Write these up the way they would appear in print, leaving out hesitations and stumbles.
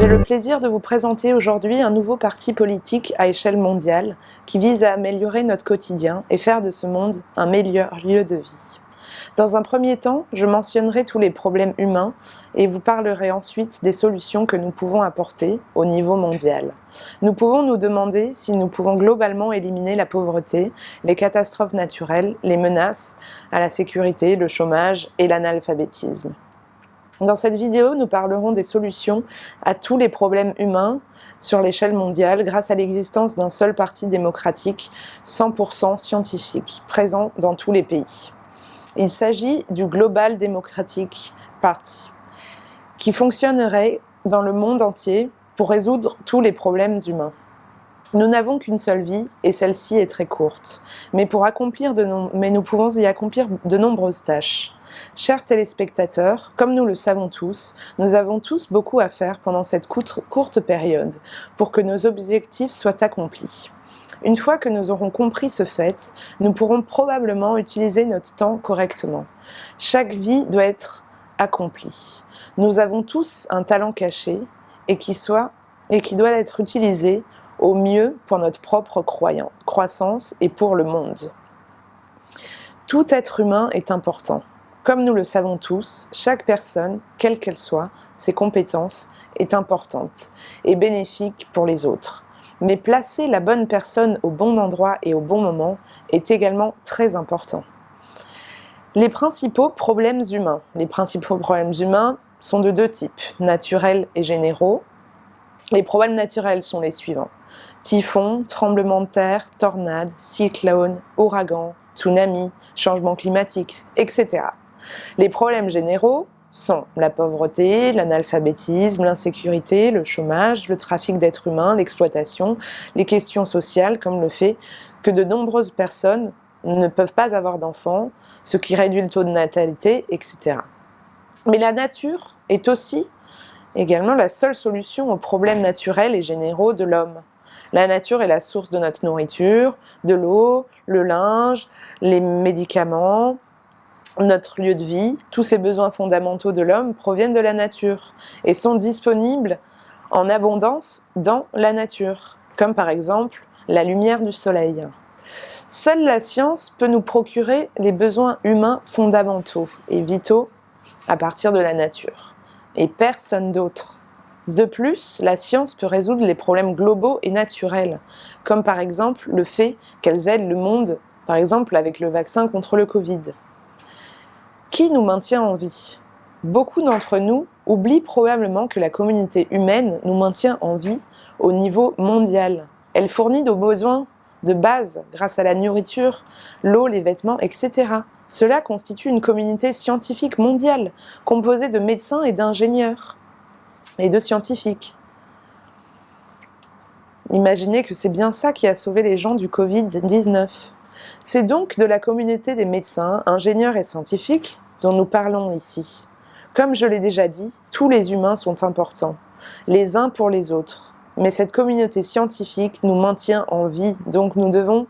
J'ai le plaisir de vous présenter aujourd'hui un nouveau parti politique à échelle mondiale qui vise à améliorer notre quotidien et faire de ce monde un meilleur lieu de vie. Dans un premier temps, je mentionnerai tous les problèmes humains et vous parlerai ensuite des solutions que nous pouvons apporter au niveau mondial. Nous pouvons nous demander si nous pouvons globalement éliminer la pauvreté, les catastrophes naturelles, les menaces à la sécurité, le chômage et l'analphabétisme. Dans cette vidéo, nous parlerons des solutions à tous les problèmes humains sur l'échelle mondiale grâce à l'existence d'un seul parti démocratique 100% scientifique, présent dans tous les pays. Il s'agit du Global Democratic Party, qui fonctionnerait dans le monde entier pour résoudre tous les problèmes humains. Nous n'avons qu'une seule vie et celle-ci est très courte, mais nous pouvons y accomplir de nombreuses tâches. Chers téléspectateurs, comme nous le savons tous, nous avons tous beaucoup à faire pendant cette courte période pour que nos objectifs soient accomplis. Une fois que nous aurons compris ce fait, nous pourrons probablement utiliser notre temps correctement. Chaque vie doit être accomplie. Nous avons tous un talent caché et qui doit être utilisé au mieux pour notre propre croissance et pour le monde. Tout être humain est important. Comme nous le savons tous, chaque personne, quelle qu'elle soit, ses compétences, est importante et bénéfique pour les autres. Mais placer la bonne personne au bon endroit et au bon moment est également très important. Les principaux problèmes humains sont de deux types, naturels et généraux. Les problèmes naturels sont les suivants: typhons, tremblements de terre, tornades, cyclones, ouragans, tsunamis, changements climatiques, etc. Les problèmes généraux sont la pauvreté, l'analphabétisme, l'insécurité, le chômage, le trafic d'êtres humains, l'exploitation, les questions sociales comme le fait que de nombreuses personnes ne peuvent pas avoir d'enfants, ce qui réduit le taux de natalité, etc. Mais la nature est aussi également la seule solution aux problèmes naturels et généraux de l'homme. La nature est la source de notre nourriture, de l'eau, le linge, les médicaments, notre lieu de vie. Tous ces besoins fondamentaux de l'homme proviennent de la nature et sont disponibles en abondance dans la nature, comme par exemple la lumière du soleil. Seule la science peut nous procurer les besoins humains fondamentaux et vitaux à partir de la nature, et personne d'autre. De plus, la science peut résoudre les problèmes globaux et naturels, comme par exemple le fait qu'elles aident le monde, par exemple avec le vaccin contre le Covid. Qui nous maintient en vie? Beaucoup d'entre nous oublient probablement que la communauté humaine nous maintient en vie au niveau mondial. Elle fournit nos besoins de base grâce à la nourriture, l'eau, les vêtements, etc. Cela constitue une communauté scientifique mondiale, composée de médecins et d'ingénieurs et de scientifiques. Imaginez que c'est bien ça qui a sauvé les gens du Covid-19. C'est donc de la communauté des médecins, ingénieurs et scientifiques dont nous parlons ici. Comme je l'ai déjà dit, tous les humains sont importants, les uns pour les autres. Mais cette communauté scientifique nous maintient en vie, donc nous devons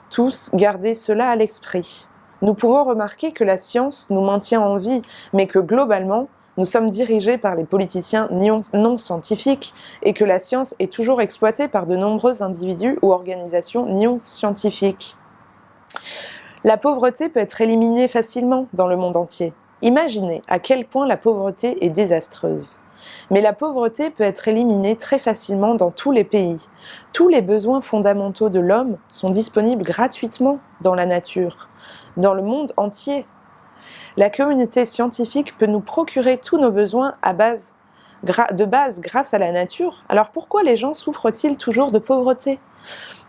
tous garder cela à l'esprit. Nous pouvons remarquer que la science nous maintient en vie, mais que globalement, nous sommes dirigés par les politiciens non scientifiques et que la science est toujours exploitée par de nombreux individus ou organisations non scientifiques. La pauvreté peut être éliminée facilement dans le monde entier. Imaginez à quel point la pauvreté est désastreuse. Mais la pauvreté peut être éliminée très facilement dans tous les pays. Tous les besoins fondamentaux de l'homme sont disponibles gratuitement dans la nature, dans le monde entier. La communauté scientifique peut nous procurer tous nos besoins de base grâce à la nature. Alors pourquoi les gens souffrent-ils toujours de pauvreté?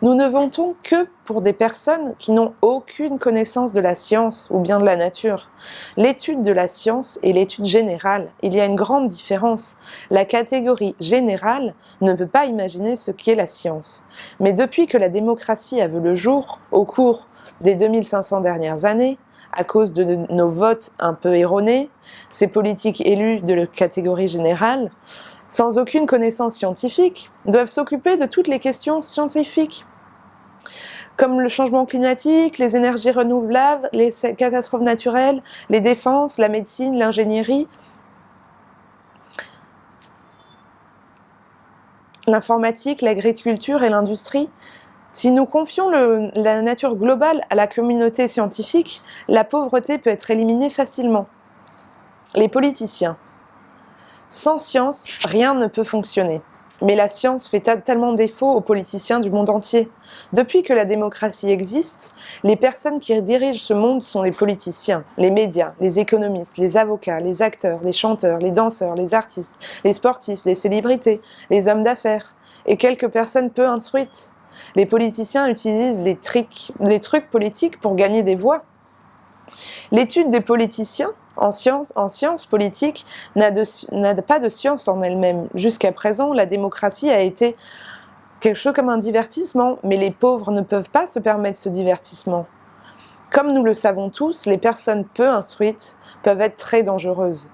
Nous ne votons que pour des personnes qui n'ont aucune connaissance de la science ou bien de la nature. L'étude de la science et l'étude générale, il y a une grande différence. La catégorie générale ne peut pas imaginer ce qu'est la science. Mais depuis que la démocratie a vu le jour, au cours des 2500 dernières années, à cause de nos votes un peu erronés, ces politiques élus de la catégorie générale, sans aucune connaissance scientifique, doivent s'occuper de toutes les questions scientifiques, comme le changement climatique, les énergies renouvelables, les catastrophes naturelles, les défenses, la médecine, l'ingénierie. l'informatique, l'agriculture et l'industrie. Si nous confions la nature globale à la communauté scientifique, la pauvreté peut être éliminée facilement. Les politiciens. Sans science, rien ne peut fonctionner. Mais la science fait tellement défaut aux politiciens du monde entier. Depuis que la démocratie existe, les personnes qui dirigent ce monde sont les politiciens, les médias, les économistes, les avocats, les acteurs, les chanteurs, les danseurs, les artistes, les sportifs, les célébrités, les hommes d'affaires et quelques personnes peu instruites. Les politiciens utilisent les trucs politiques pour gagner des voix. L'étude des politiciens en sciences politiques n'a pas de science en elle-même. Jusqu'à présent, la démocratie a été quelque chose comme un divertissement, mais les pauvres ne peuvent pas se permettre ce divertissement. Comme nous le savons tous, les personnes peu instruites peuvent être très dangereuses.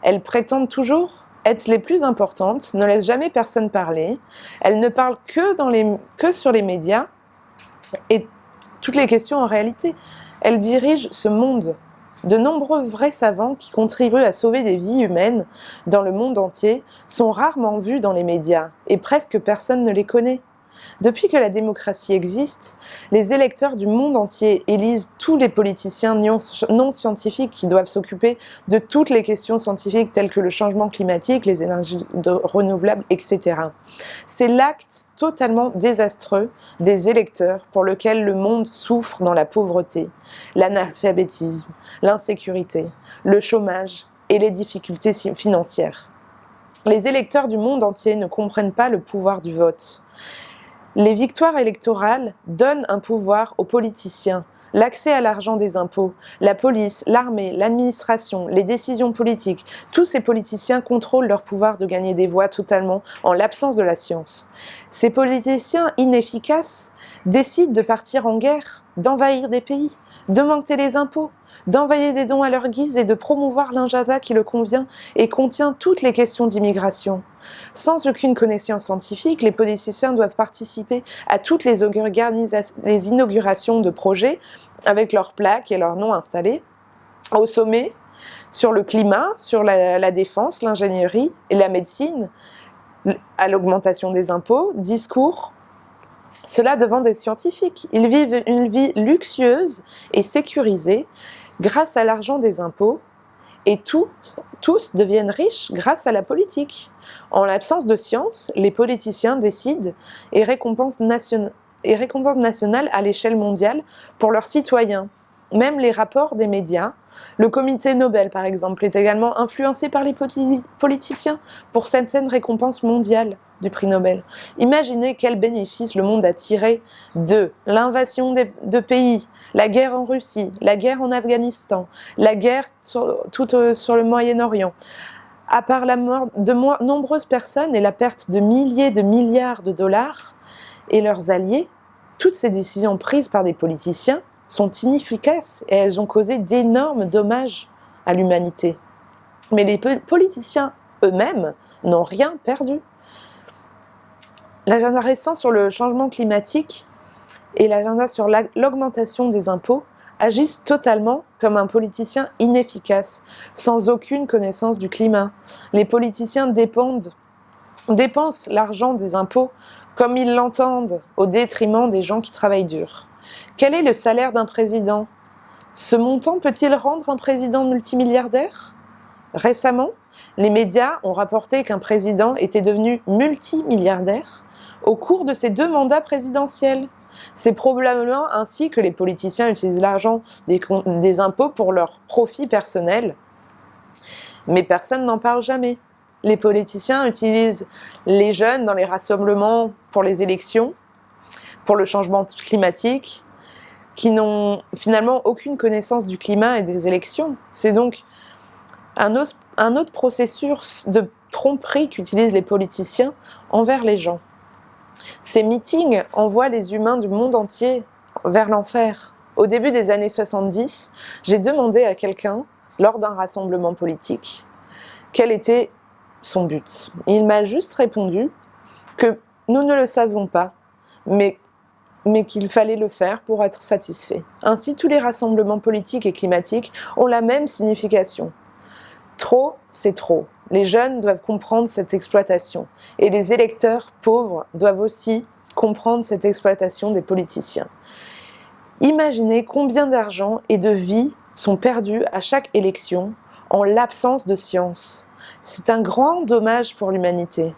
Elles prétendent toujours être les plus importantes, ne laissent jamais personne parler, elles ne parlent que sur les médias et toutes les questions en réalité. Elles dirigent ce monde. De nombreux vrais savants qui contribuent à sauver des vies humaines dans le monde entier sont rarement vus dans les médias et presque personne ne les connaît. Depuis que la démocratie existe, les électeurs du monde entier élisent tous les politiciens non scientifiques qui doivent s'occuper de toutes les questions scientifiques telles que le changement climatique, les énergies renouvelables, etc. C'est l'acte totalement désastreux des électeurs pour lequel le monde souffre dans la pauvreté, l'analphabétisme, l'insécurité, le chômage et les difficultés financières. Les électeurs du monde entier ne comprennent pas le pouvoir du vote. Les victoires électorales donnent un pouvoir aux politiciens, l'accès à l'argent des impôts, la police, l'armée, l'administration, les décisions politiques. Tous ces politiciens contrôlent leur pouvoir de gagner des voix totalement en l'absence de la science. Ces politiciens inefficaces décident de partir en guerre, d'envahir des pays, d'augmenter les impôts, d'envoyer des dons à leur guise et de promouvoir l'agenda qui le convient et contient toutes les questions d'immigration. Sans aucune connaissance scientifique, les politiciens doivent participer à toutes les inaugurations de projets avec leurs plaques et leurs noms installés, au sommet, sur le climat, sur la défense, l'ingénierie et la médecine, à l'augmentation des impôts, discours. Cela devant des scientifiques. Ils vivent une vie luxueuse et sécurisée grâce à l'argent des impôts et tous deviennent riches grâce à la politique. En l'absence de science, les politiciens décident et récompensent nationales à l'échelle mondiale pour leurs citoyens. Même les rapports des médias, le comité Nobel par exemple, est également influencé par les politiciens pour certaines récompenses mondiales du prix Nobel. Imaginez quel bénéfice le monde a tiré de l'invasion de pays, la guerre en Russie, la guerre en Afghanistan, la guerre sur le Moyen-Orient. À part la mort de nombreuses personnes et la perte de milliers de milliards de dollars et leurs alliés, toutes ces décisions prises par des politiciens sont inefficaces et elles ont causé d'énormes dommages à l'humanité. Mais les politiciens eux-mêmes n'ont rien perdu. L'agenda récent sur le changement climatique et l'agenda sur l'augmentation des impôts agissent totalement comme un politicien inefficace, sans aucune connaissance du climat. Les politiciens dépensent l'argent des impôts comme ils l'entendent, au détriment des gens qui travaillent dur. Quel est le salaire d'un président ? Ce montant peut-il rendre un président multimilliardaire ? Récemment, les médias ont rapporté qu'un président était devenu multimilliardaire au cours de ses 2 mandats présidentiels. C'est probablement ainsi que les politiciens utilisent l'argent des impôts pour leur profit personnel. Mais personne n'en parle jamais. Les politiciens utilisent les jeunes dans les rassemblements pour les élections, pour le changement climatique, qui n'ont finalement aucune connaissance du climat et des élections. C'est donc un autre processus de tromperie qu'utilisent les politiciens envers les gens. Ces meetings envoient les humains du monde entier vers l'enfer. Au début des années 70, j'ai demandé à quelqu'un, lors d'un rassemblement politique, quel était son but. Il m'a juste répondu que nous ne le savons pas, mais qu'il fallait le faire pour être satisfait. Ainsi, tous les rassemblements politiques et climatiques ont la même signification. Trop, c'est trop. Les jeunes doivent comprendre cette exploitation. Et les électeurs pauvres doivent aussi comprendre cette exploitation des politiciens. Imaginez combien d'argent et de vies sont perdus à chaque élection en l'absence de science. C'est un grand dommage pour l'humanité.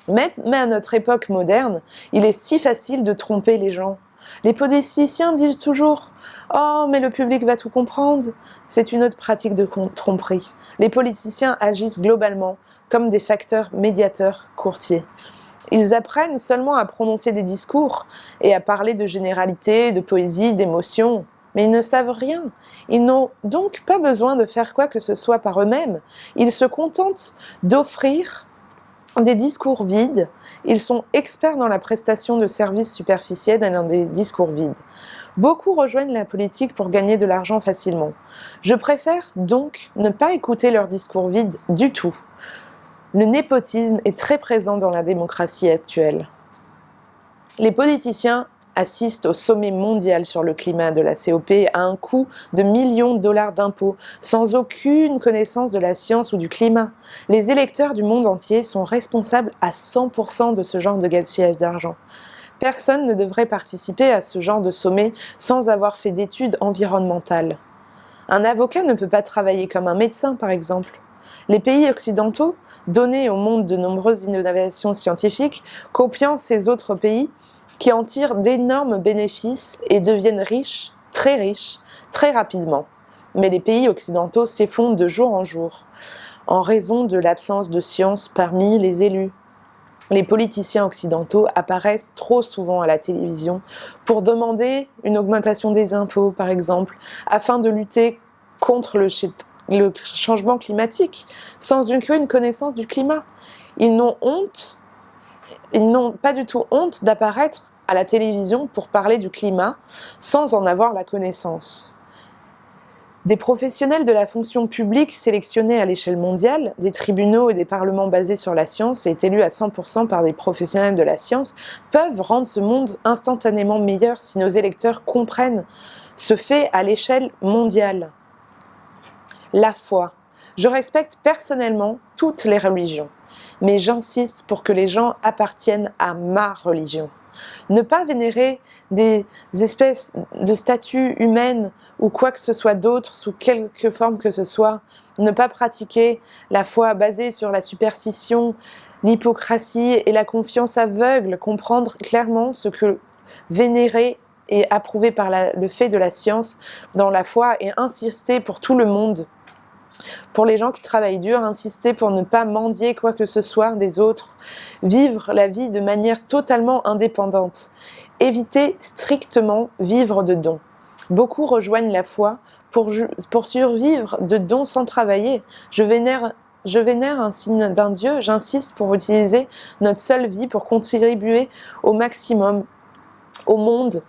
Mais à notre époque moderne, il est si facile de tromper les gens. Les politiciens disent toujours « Oh, mais le public va tout comprendre ». C'est une autre pratique de tromperie. Les politiciens agissent globalement comme des facteurs médiateurs courtiers. Ils apprennent seulement à prononcer des discours et à parler de généralités, de poésie, d'émotions. Mais ils ne savent rien. Ils n'ont donc pas besoin de faire quoi que ce soit par eux-mêmes. Ils se contentent d'offrir des discours vides. Ils sont experts dans la prestation de services superficiels et dans des discours vides. Beaucoup rejoignent la politique pour gagner de l'argent facilement. Je préfère donc ne pas écouter leurs discours vides du tout. Le népotisme est très présent dans la démocratie actuelle. Les politiciens assistent au sommet mondial sur le climat de la COP à un coût de millions de dollars d'impôts, sans aucune connaissance de la science ou du climat. Les électeurs du monde entier sont responsables à 100% de ce genre de gaspillage d'argent. Personne ne devrait participer à ce genre de sommet sans avoir fait d'études environnementales. Un avocat ne peut pas travailler comme un médecin, par exemple. Les pays occidentaux, donnés au monde de nombreuses innovations scientifiques, copient ces autres pays qui en tirent d'énormes bénéfices et deviennent riches, très rapidement. Mais les pays occidentaux s'effondrent de jour en jour, en raison de l'absence de science parmi les élus. Les politiciens occidentaux apparaissent trop souvent à la télévision pour demander une augmentation des impôts, par exemple, afin de lutter contre le changement climatique, sans aucune connaissance du climat. Ils n'ont pas du tout honte d'apparaître à la télévision pour parler du climat sans en avoir la connaissance. Des professionnels de la fonction publique sélectionnés à l'échelle mondiale, des tribunaux et des parlements basés sur la science et élus à 100% par des professionnels de la science, peuvent rendre ce monde instantanément meilleur si nos électeurs comprennent ce fait à l'échelle mondiale. La foi. Je respecte personnellement toutes les religions, mais j'insiste pour que les gens appartiennent à ma religion. Ne pas vénérer des espèces de statues humaines ou quoi que ce soit d'autre, sous quelque forme que ce soit, ne pas pratiquer la foi basée sur la superstition, l'hypocratie et la confiance aveugle, comprendre clairement ce que vénérer et approuver par le fait de la science dans la foi et insister pour tout le monde. Pour les gens qui travaillent dur, insister pour ne pas mendier quoi que ce soit des autres, vivre la vie de manière totalement indépendante, éviter strictement vivre de dons. Beaucoup rejoignent la foi pour survivre de dons sans travailler. Je vénère un signe d'un Dieu, j'insiste pour utiliser notre seule vie pour contribuer au maximum au monde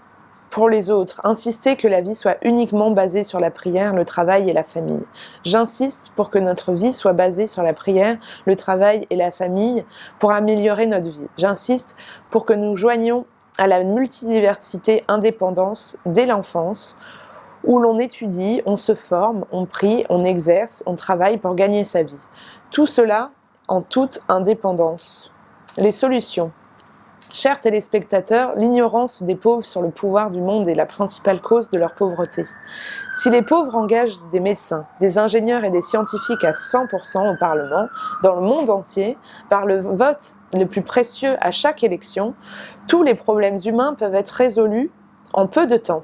pour les autres, insister que la vie soit uniquement basée sur la prière, le travail et la famille. J'insiste pour que notre vie soit basée sur la prière, le travail et la famille pour améliorer notre vie. J'insiste pour que nous joignions à la multidiversité indépendance dès l'enfance, où l'on étudie, on se forme, on prie, on exerce, on travaille pour gagner sa vie. Tout cela en toute indépendance. Les solutions. Chers téléspectateurs, l'ignorance des pauvres sur le pouvoir du monde est la principale cause de leur pauvreté. Si les pauvres engagent des médecins, des ingénieurs et des scientifiques à 100% au Parlement, dans le monde entier, par le vote le plus précieux à chaque élection, tous les problèmes humains peuvent être résolus en peu de temps.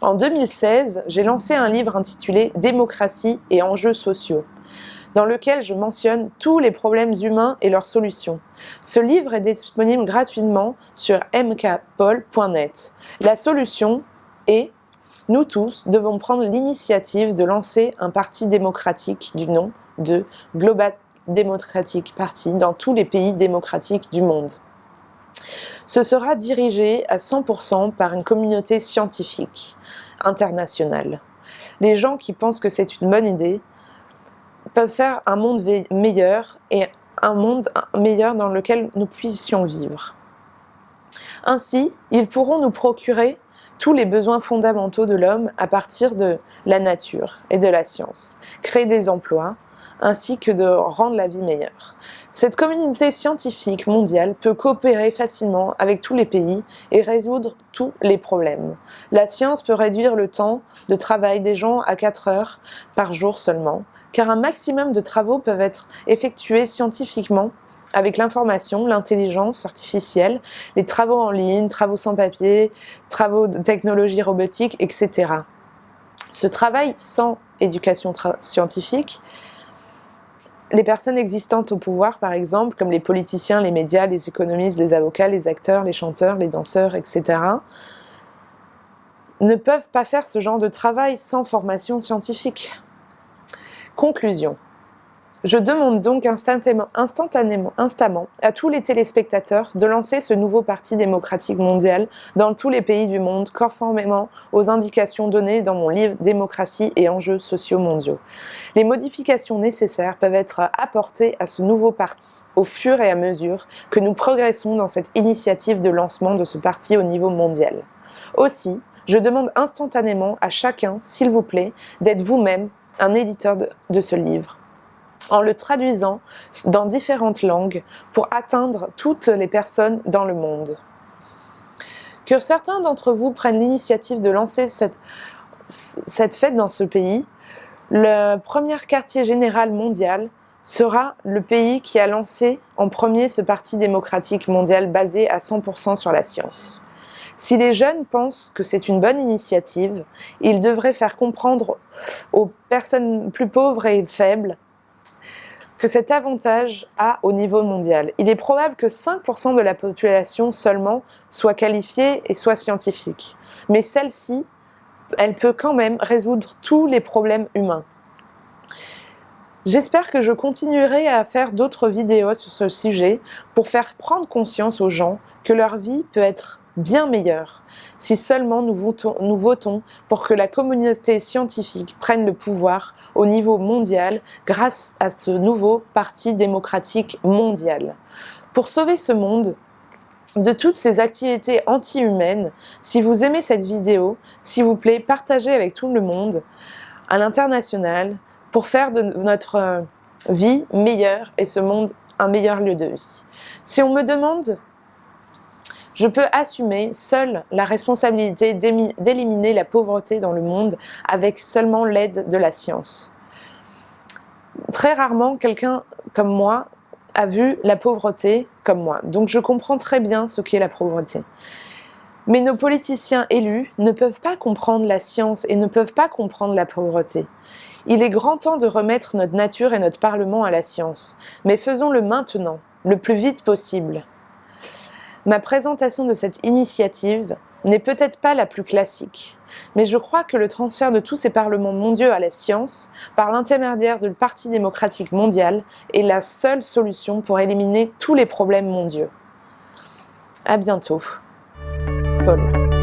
En 2016, j'ai lancé un livre intitulé « Démocratie et enjeux sociaux », dans lequel je mentionne tous les problèmes humains et leurs solutions. Ce livre est disponible gratuitement sur mkpol.net. La solution est, nous tous devons prendre l'initiative de lancer un parti démocratique du nom de Global Democratic Party dans tous les pays démocratiques du monde. Ce sera dirigé à 100% par une communauté scientifique internationale. Les gens qui pensent que c'est une bonne idée peuvent faire un monde meilleur et un monde meilleur dans lequel nous puissions vivre. Ainsi, ils pourront nous procurer tous les besoins fondamentaux de l'homme à partir de la nature et de la science, créer des emplois, ainsi que de rendre la vie meilleure. Cette communauté scientifique mondiale peut coopérer facilement avec tous les pays et résoudre tous les problèmes. La science peut réduire le temps de travail des gens à 4 heures par jour seulement, car un maximum de travaux peuvent être effectués scientifiquement avec l'information, l'intelligence artificielle, les travaux en ligne, travaux sans papier, travaux de technologie robotique, etc. Ce travail sans éducation scientifique, les personnes existantes au pouvoir, par exemple, comme les politiciens, les médias, les économistes, les avocats, les acteurs, les chanteurs, les danseurs, etc., ne peuvent pas faire ce genre de travail sans formation scientifique. Conclusion. Je demande donc instamment à tous les téléspectateurs de lancer ce nouveau parti démocratique mondial dans tous les pays du monde, conformément aux indications données dans mon livre Démocratie et enjeux sociaux mondiaux. Les modifications nécessaires peuvent être apportées à ce nouveau parti au fur et à mesure que nous progressons dans cette initiative de lancement de ce parti au niveau mondial. Aussi, je demande instantanément à chacun, s'il vous plaît, d'être vous-même un éditeur de ce livre, en le traduisant dans différentes langues pour atteindre toutes les personnes dans le monde. Que certains d'entre vous prennent l'initiative de lancer cette fête dans ce pays, le premier quartier général mondial sera le pays qui a lancé en premier ce parti démocratique mondial basé à 100% sur la science. Si les jeunes pensent que c'est une bonne initiative, ils devraient faire comprendre aux personnes plus pauvres et faibles que cet avantage a au niveau mondial. Il est probable que 5% de la population seulement soit qualifiée et soit scientifique. Mais celle-ci, elle peut quand même résoudre tous les problèmes humains. J'espère que je continuerai à faire d'autres vidéos sur ce sujet pour faire prendre conscience aux gens que leur vie peut être bien meilleure si seulement nous votons pour que la communauté scientifique prenne le pouvoir au niveau mondial grâce à ce nouveau parti démocratique mondial. Pour sauver ce monde de toutes ces activités anti-humaines, si vous aimez cette vidéo, s'il vous plaît, partagez avec tout le monde à l'international pour faire de notre vie meilleure et ce monde un meilleur lieu de vie. Si on me demande, je peux assumer seule la responsabilité d'éliminer la pauvreté dans le monde avec seulement l'aide de la science. Très rarement, quelqu'un comme moi a vu la pauvreté comme moi. Donc je comprends très bien ce qu'est la pauvreté. Mais nos politiciens élus ne peuvent pas comprendre la science et ne peuvent pas comprendre la pauvreté. Il est grand temps de remettre notre nature et notre Parlement à la science. Mais faisons-le maintenant, le plus vite possible. Ma présentation de cette initiative n'est peut-être pas la plus classique, mais je crois que le transfert de tous ces parlements mondiaux à la science, par l'intermédiaire du Parti démocratique mondial, est la seule solution pour éliminer tous les problèmes mondiaux. À bientôt. Paul.